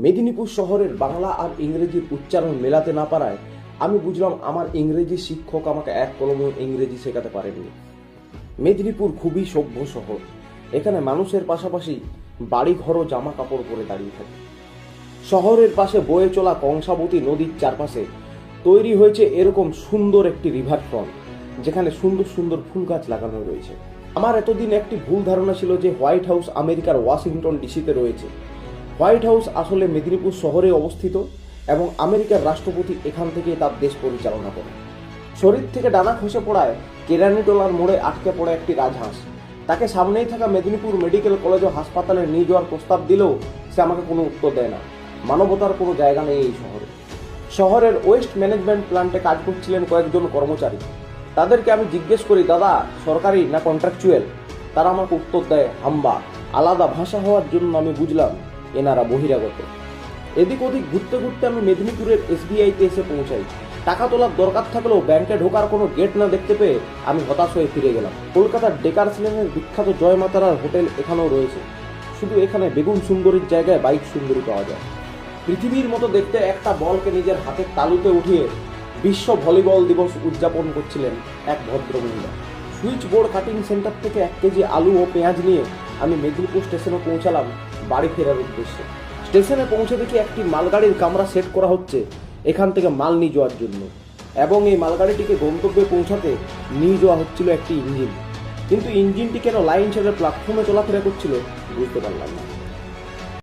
মেদিনীপুর শহরের বাংলা আর ইংরেজির উচ্চারণ মেলাতে না পারায় আমি বুঝলাম আমার ইংরেজি শিক্ষক আমাকে এক কলমে ইংরেজি শেখাতে পারেননি। মেদিনীপুর খুবই সভ্য শহর। এখানে মানুষের পাশাপাশি বাড়ি ঘরও জামা কাপড় পরে দাঁড়িয়ে থাকে। শহরের পাশে বয়ে চলা কংসাবতী নদীর চারপাশে তৈরি হয়েছে এরকম সুন্দর একটি রিভার ফ্রন্ট, যেখানে সুন্দর সুন্দর ফুল গাছ লাগানো রয়েছে। আমার এতদিন একটি ভুল ধারণা ছিল যে হোয়াইট হাউস আমেরিকার ওয়াশিংটন ডিসিতে রয়েছে। হোয়াইট হাউস আসলে মেদিনীপুর শহরে অবস্থিত এবং আমেরিকার রাষ্ট্রপতি এখান থেকে তার দেশ পরিচালনা করে। শরীর থেকে ডানা খসে পড়ায় কেরানিটোলার মোড়ে আটকে পড়ে একটি রাজহাঁস। তাকে সামনেই থাকা মেদিনীপুর মেডিকেল কলেজ ও হাসপাতালে নিয়ে যাওয়ার প্রস্তাব দিলেও সে আমাকে কোনো উত্তর দেয় না। মানবতার কোনো জায়গা নেই এই শহরে। শহরের ওয়েস্ট ম্যানেজমেন্ট প্ল্যান্টে কাজ করছিলেন কয়েকজন কর্মচারী। তাদেরকে আমি জিজ্ঞেস করি, দাদা সরকারি না কন্ট্রাকচুয়াল? তারা আমাকে উত্তর দেয় হাম্বা। আলাদা ভাষা হওয়ার জন্য আমি বুঝলাম এনারা বহিরাগত। এদিক ওদিক ঘুরতে ঘুরতে আমি মেদিনীপুরের এসবিআইতে এসে পৌঁছাই। টাকা তোলার দরকার থাকলেও ব্যাংকে ঢোকার কোনো গেট না দেখতে পেয়ে আমি হতাশ হয়ে ফিরে গেলাম। কলকাতার ডেকার্স লেনের বিখ্যাত জয়মাতারার হোটেল এখানেও রয়েছে, শুধু এখানে বেগুন সুন্দরীর জায়গায় বাইক সুন্দরী পাওয়া যায়। পৃথিবীর মতো দেখতে একটা বলকে নিজের হাতের তালুতে উঠিয়ে বিশ্ব ভলিবল দিবস উদযাপন করছিলেন এক ভদ্রমহিলা। সুইচ বোর্ড কাটিং সেন্টার থেকে 1 কেজি আলু ও পেঁয়াজ নিয়ে আমি মেদিনীপুর স্টেশনে পৌঁছালাম বাড়ি ফেরার উদ্দেশ্যে। স্টেশনে পৌঁছে দেখি একটি মালগাড়ির কামরা সেট করা হচ্ছে এখান থেকে মাল নিয়ে যাওয়ার জন্য, এবং এই মালগাড়িটিকে গন্তব্যে পৌঁছাতে নিয়ে যাওয়া হচ্ছিল একটি ইঞ্জিন। কিন্তু ইঞ্জিনটি কেন লাইন ছেড়ে প্ল্যাটফর্মে চলাফেরা করছিল বুঝতে পারলাম না।